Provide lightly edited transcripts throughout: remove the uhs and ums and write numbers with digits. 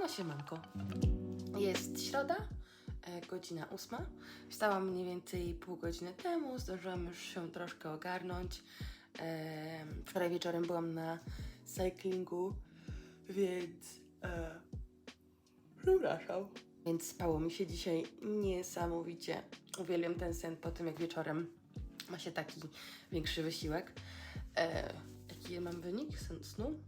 No siemanko. Jest środa, godzina 8. Wstałam mniej więcej pół godziny temu, zdążyłam już się troszkę ogarnąć. Wczoraj wieczorem byłam na cyklingu, więc przepraszam. Więc spało mi się dzisiaj niesamowicie. Uwielbiam ten sen po tym, jak wieczorem ma się taki większy wysiłek. Jaki mam wynik snu?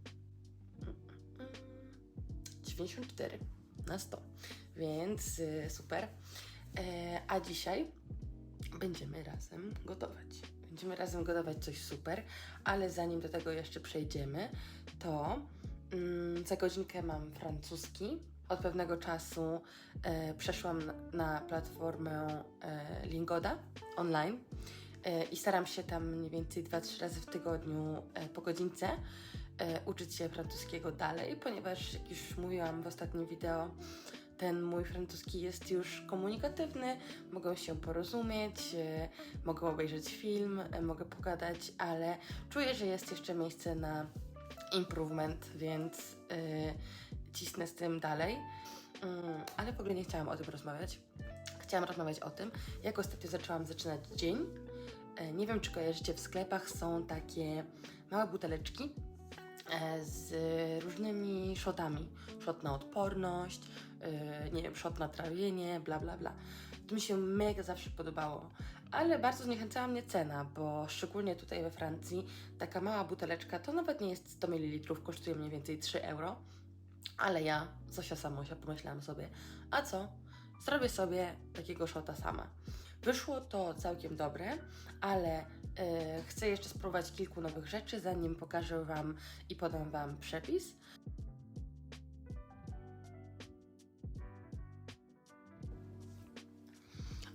94 na 100, więc super. A dzisiaj będziemy razem gotować. Będziemy razem gotować coś super, ale zanim do tego jeszcze przejdziemy, to za godzinkę mam francuski. Od pewnego czasu przeszłam na platformę Lingoda online i staram się tam mniej więcej 2-3 razy w tygodniu po godzince uczyć się francuskiego dalej, ponieważ jak już mówiłam w ostatnim wideo, ten mój francuski jest już komunikatywny, mogę się porozumieć, mogę obejrzeć film, mogę pogadać, ale czuję, że jest jeszcze miejsce na improvement, więc cisnę z tym dalej. Ale w ogóle nie chciałam o tym rozmawiać. Chciałam rozmawiać o tym, jak ostatnio zaczęłam zaczynać dzień. Nie wiem, czy kojarzycie, w sklepach są takie małe buteleczki z różnymi shotami. Shot na odporność, nie wiem, shot na trawienie, bla bla bla. To mi się mega zawsze podobało, ale bardzo zniechęcała mnie cena, bo szczególnie tutaj we Francji taka mała buteleczka, to nawet nie jest 100 ml, kosztuje mniej więcej 3 euro, ale ja, Zosia Samosia, pomyślałam sobie, a co? Zrobię sobie takiego shota sama. Wyszło to całkiem dobre, ale chcę jeszcze spróbować kilku nowych rzeczy, zanim pokażę Wam i podam Wam przepis.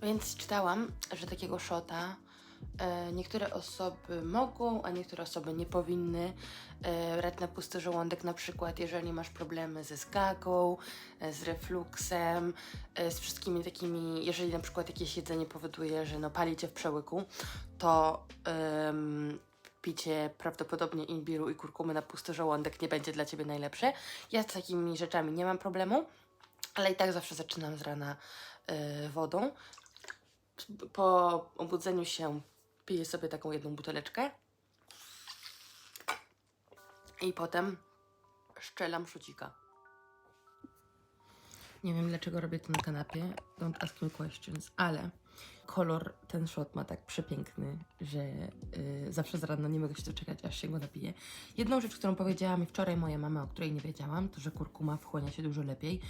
Więc czytałam, że takiego shota niektóre osoby mogą, a niektóre osoby nie powinny brać na pusty żołądek, na przykład jeżeli masz problemy ze zgagą, z refluksem, z wszystkimi takimi, jeżeli na przykład jakieś jedzenie powoduje, że no pali Cię w przełyku, to picie prawdopodobnie imbiru i kurkumy na pusty żołądek nie będzie dla Ciebie najlepsze. Ja z takimi rzeczami nie mam problemu, ale i tak zawsze zaczynam z rana wodą. Po obudzeniu się piję sobie taką jedną buteleczkę i potem szczelam szocika. Nie wiem, dlaczego robię to na kanapie, don't ask me questions, ale kolor ten shot ma tak przepiękny, że zawsze z rana nie mogę się doczekać, aż się go napiję. Jedną rzecz, którą powiedziała mi wczoraj moja mama, o której nie wiedziałam, to że kurkuma wchłania się dużo lepiej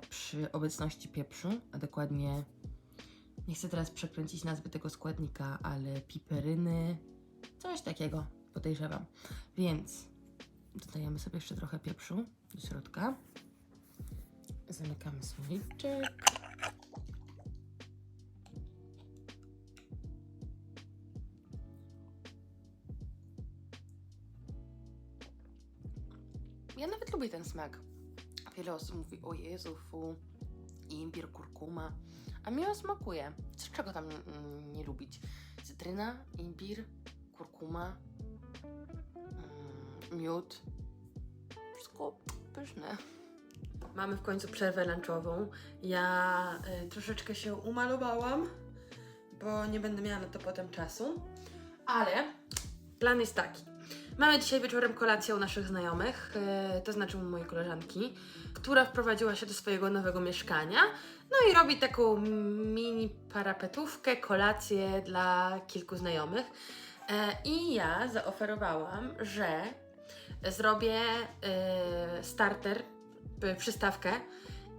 przy obecności pieprzu, a dokładnie, nie chcę teraz przekręcić nazwy tego składnika, ale piperyny, coś takiego podejrzewam. Więc dodajemy sobie jeszcze trochę pieprzu do środka. Zamykamy słoiczek. Ja nawet lubię ten smak. Wiele osób mówi, o Jezu, fu, imbir, kurkuma, a mi on smakuje. Z czego tam nie lubić? Cytryna, imbir, kurkuma, miód. Wszystko pyszne. Mamy w końcu przerwę lunchową. Ja troszeczkę się umalowałam, bo nie będę miała na to potem czasu. Ale plan jest taki. Mamy dzisiaj wieczorem kolację u naszych znajomych, to znaczy u mojej koleżanki, która wprowadziła się do swojego nowego mieszkania. No i robi taką mini parapetówkę, kolację dla kilku znajomych. I ja zaoferowałam, że zrobię starter, przystawkę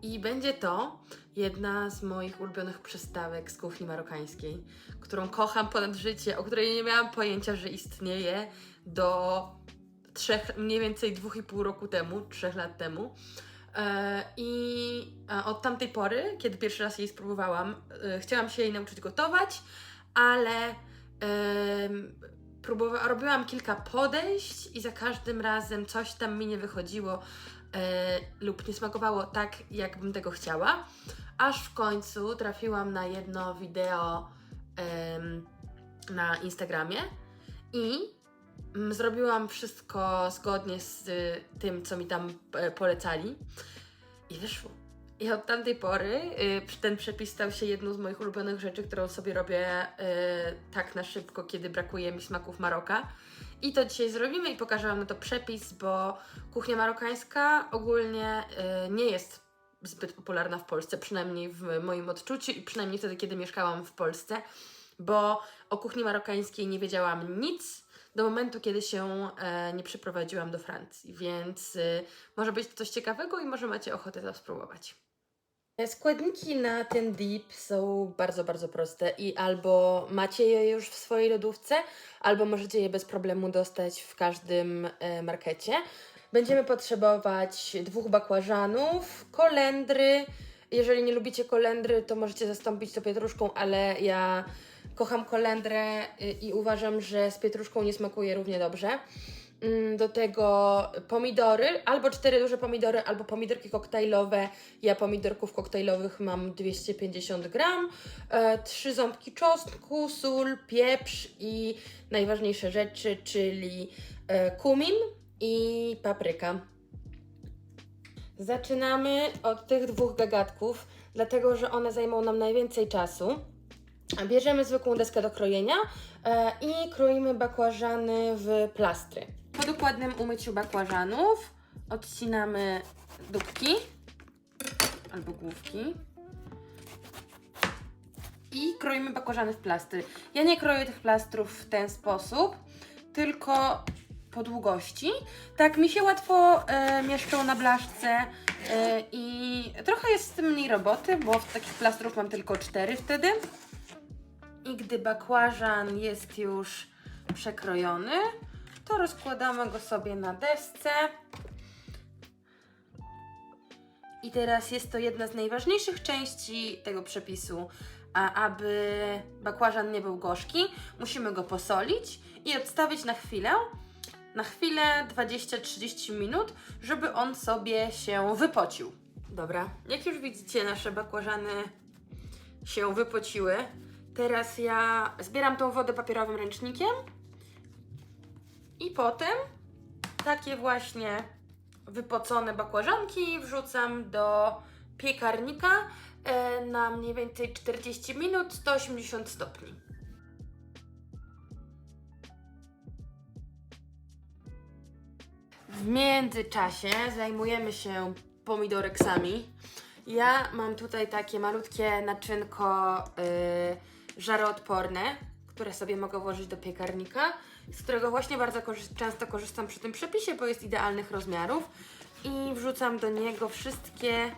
i będzie to jedna z moich ulubionych przystawek z kuchni marokańskiej, którą kocham ponad życie, o której nie miałam pojęcia, że istnieje do mniej więcej 2,5 roku temu, 3 lat temu. I od tamtej pory, kiedy pierwszy raz jej spróbowałam, chciałam się jej nauczyć gotować, ale robiłam kilka podejść i za każdym razem coś tam mi nie wychodziło lub nie smakowało tak, jakbym tego chciała. Aż w końcu trafiłam na jedno wideo na Instagramie i zrobiłam wszystko zgodnie z tym, co mi tam polecali. I wyszło. I od tamtej pory ten przepis stał się jedną z moich ulubionych rzeczy, którą sobie robię tak na szybko, kiedy brakuje mi smaków Maroka. I to dzisiaj zrobimy i pokażę Wam na to przepis, bo kuchnia marokańska ogólnie nie jest zbyt popularna w Polsce, przynajmniej w moim odczuciu i przynajmniej wtedy, kiedy mieszkałam w Polsce, bo o kuchni marokańskiej nie wiedziałam nic do momentu, kiedy się nie przeprowadziłam do Francji, więc może być to coś ciekawego i może macie ochotę to spróbować. Składniki na ten dip są bardzo, bardzo proste i albo macie je już w swojej lodówce, albo możecie je bez problemu dostać w każdym markecie. Będziemy potrzebować 2 bakłażanów, kolendry. Jeżeli nie lubicie kolendry, to możecie zastąpić to pietruszką, ale ja kocham kolendrę i uważam, że z pietruszką nie smakuje równie dobrze. Do tego pomidory, albo 4 duże pomidory, albo pomidorki koktajlowe. Ja pomidorków koktajlowych mam 250 gram, 3 ząbki czosnku, sól, pieprz i najważniejsze rzeczy, czyli kumin i papryka. Zaczynamy od tych 2 gagatków, dlatego że one zajmą nam najwięcej czasu. Bierzemy zwykłą deskę do krojenia i kroimy bakłażany w plastry. Po dokładnym umyciu bakłażanów odcinamy dupki albo główki i kroimy bakłażany w plastry. Ja nie kroję tych plastrów w ten sposób, tylko po długości. Tak mi się łatwo mieszczą na blaszce i trochę jest z tym mniej roboty, bo w takich plastrów mam tylko 4 wtedy. I gdy bakłażan jest już przekrojony, to rozkładamy go sobie na desce. I teraz jest to jedna z najważniejszych części tego przepisu. A aby bakłażan nie był gorzki, musimy go posolić i odstawić na chwilę 20-30 minut, żeby on sobie się wypocił. Dobra, jak już widzicie, nasze bakłażany się wypociły. Teraz ja zbieram tą wodę papierowym ręcznikiem i potem takie właśnie wypocone bakłażanki wrzucam do piekarnika na mniej więcej 40 minut, 180 stopni. W międzyczasie zajmujemy się pomidoreksami. Ja mam tutaj takie malutkie naczynko żaroodporne, które sobie mogę włożyć do piekarnika, z którego właśnie bardzo często korzystam przy tym przepisie, bo jest idealnych rozmiarów i wrzucam do niego wszystkie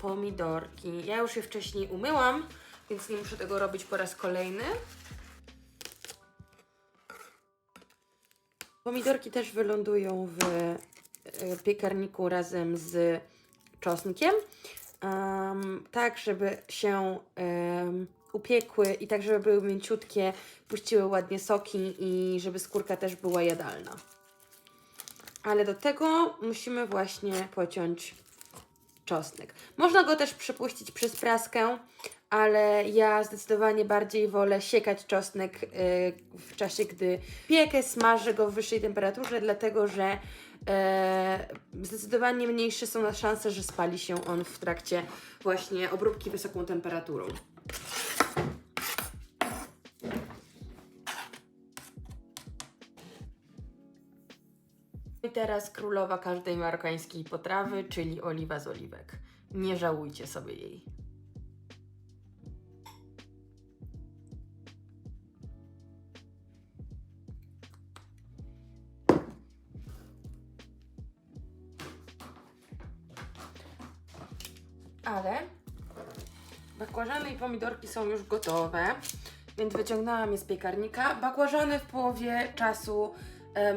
pomidorki. Ja już je wcześniej umyłam, więc nie muszę tego robić po raz kolejny. Pomidorki też wylądują w piekarniku razem z czosnkiem, tak żeby się upiekły i tak żeby były mięciutkie, puściły ładnie soki i żeby skórka też była jadalna. Ale do tego musimy właśnie pociąć czosnek. Można go też przepuścić przez praskę, ale ja zdecydowanie bardziej wolę siekać czosnek w czasie, gdy piekę, smażę go w wyższej temperaturze, dlatego że zdecydowanie mniejsze są szanse, że spali się on w trakcie właśnie obróbki wysoką temperaturą. I teraz królowa każdej marokańskiej potrawy, czyli oliwa z oliwek. Nie żałujcie sobie jej. Ale bakłażany i pomidorki są już gotowe, więc wyciągnęłam je z piekarnika. Bakłażany w połowie czasu,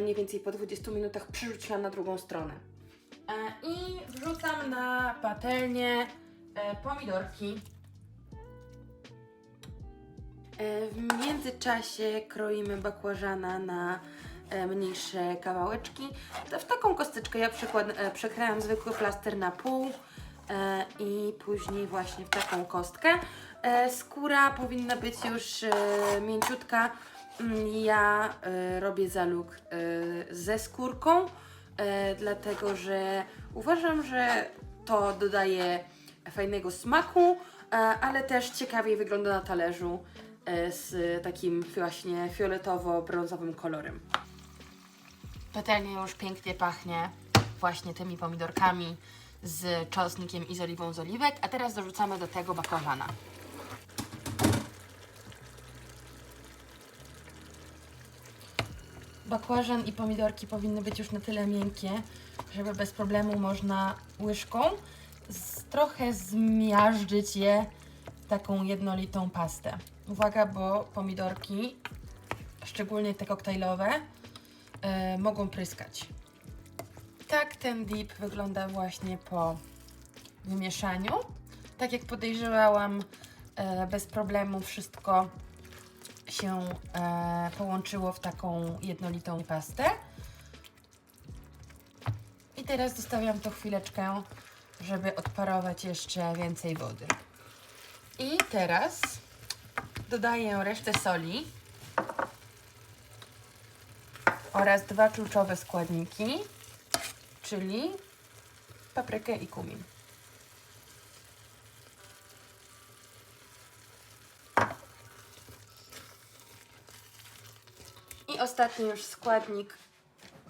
mniej więcej po 20 minutach, przerzuciłam na drugą stronę. I wrzucam na patelnię pomidorki. W międzyczasie kroimy bakłażana na mniejsze kawałeczki. W taką kosteczkę ja przekrajam zwykły plaster na pół i później właśnie w taką kostkę. Skóra powinna być już mięciutka. Ja robię zaluk ze skórką, dlatego że uważam, że to dodaje fajnego smaku, ale też ciekawiej wygląda na talerzu z takim właśnie fioletowo-brązowym kolorem. Patelnia już pięknie pachnie właśnie tymi pomidorkami z czosnkiem i z oliwą z oliwek, a teraz dorzucamy do tego bakłażana. Bakłażan i pomidorki powinny być już na tyle miękkie, żeby bez problemu można łyżką trochę zmiażdżyć je w taką jednolitą pastę. Uwaga, bo pomidorki, szczególnie te koktajlowe, mogą pryskać. Tak ten dip wygląda właśnie po wymieszaniu. Tak jak podejrzewałam, bez problemu wszystko się połączyło w taką jednolitą pastę. I teraz zostawiam to chwileczkę, żeby odparować jeszcze więcej wody. I teraz dodaję resztę soli oraz 2 kluczowe składniki, czyli paprykę i kumin. I ostatni już składnik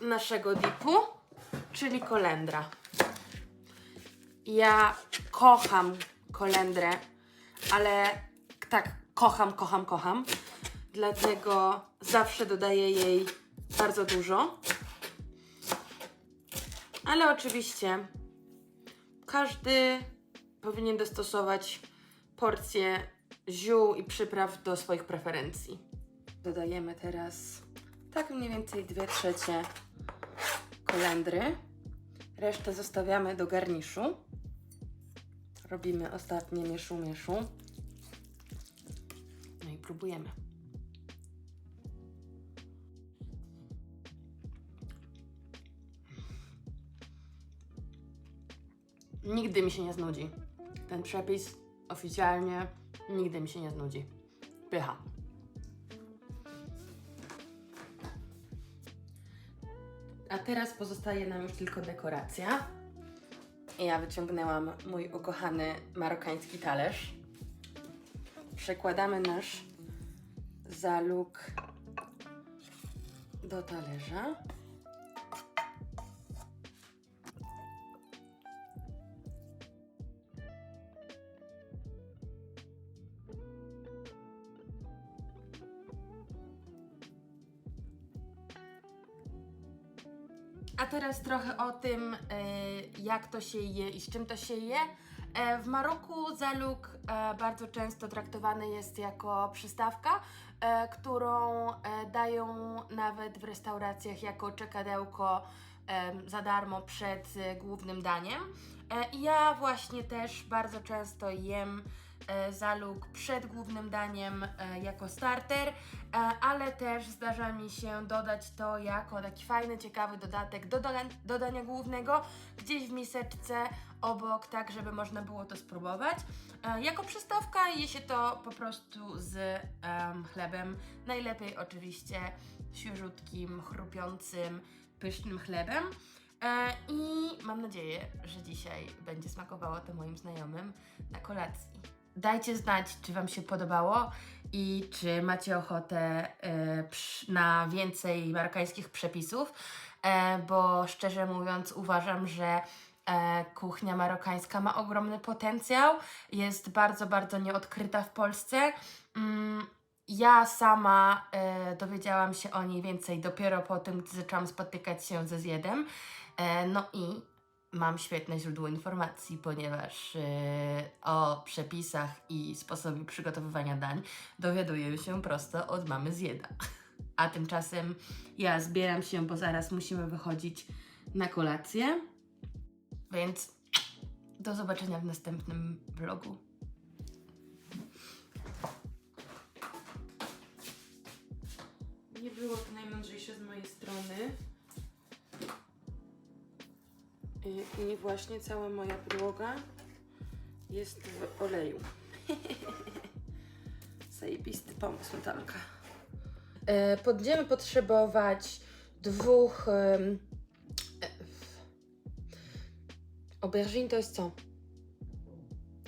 naszego dipu, czyli kolendra. Ja kocham kolendrę, ale tak, kocham. Dlatego zawsze dodaję jej bardzo dużo. Ale oczywiście każdy powinien dostosować porcję ziół i przypraw do swoich preferencji. Dodajemy teraz tak mniej więcej 2/3 kolendry. Resztę zostawiamy do garniszu. Robimy ostatnie mieszu. No i próbujemy. Nigdy mi się nie znudzi. Ten przepis oficjalnie nigdy mi się nie znudzi. Pycha. A teraz pozostaje nam już tylko dekoracja. Ja wyciągnęłam mój ukochany marokański talerz. Przekładamy nasz zaluk do talerza. A teraz trochę o tym, jak to się je i z czym to się je. W Maroku zaluk bardzo często traktowany jest jako przystawka, którą dają nawet w restauracjach jako czekadełko za darmo przed głównym daniem. I ja właśnie też bardzo często jem zaluk przed głównym daniem jako starter, ale też zdarza mi się dodać to jako taki fajny, ciekawy dodatek do dania głównego, gdzieś w miseczce obok, tak żeby można było to spróbować. Jako przystawka je się to po prostu z chlebem, najlepiej oczywiście świeżutkim, chrupiącym, pysznym chlebem. I mam nadzieję, że dzisiaj będzie smakowało to moim znajomym na kolacji. Dajcie znać, czy Wam się podobało i czy macie ochotę na więcej marokańskich przepisów, bo szczerze mówiąc uważam, że kuchnia marokańska ma ogromny potencjał, jest bardzo, bardzo nieodkryta w Polsce. Ja sama dowiedziałam się o niej więcej dopiero po tym, gdy zaczęłam spotykać się ze zjedem. No i mam świetne źródło informacji, ponieważ o przepisach i sposobie przygotowywania dań dowiaduję się prosto od mamy zjeda. A tymczasem ja zbieram się, bo zaraz musimy wychodzić na kolację. Więc do zobaczenia w następnym vlogu. Nie było to najmądrzejsze z mojej strony. I właśnie cała moja podłoga jest w oleju. Zajebisty pomysł, Natalka. Będziemy potrzebować 2 Aubergine to jest co?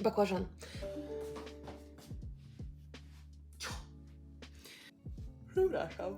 Bakłażan. Przepraszam.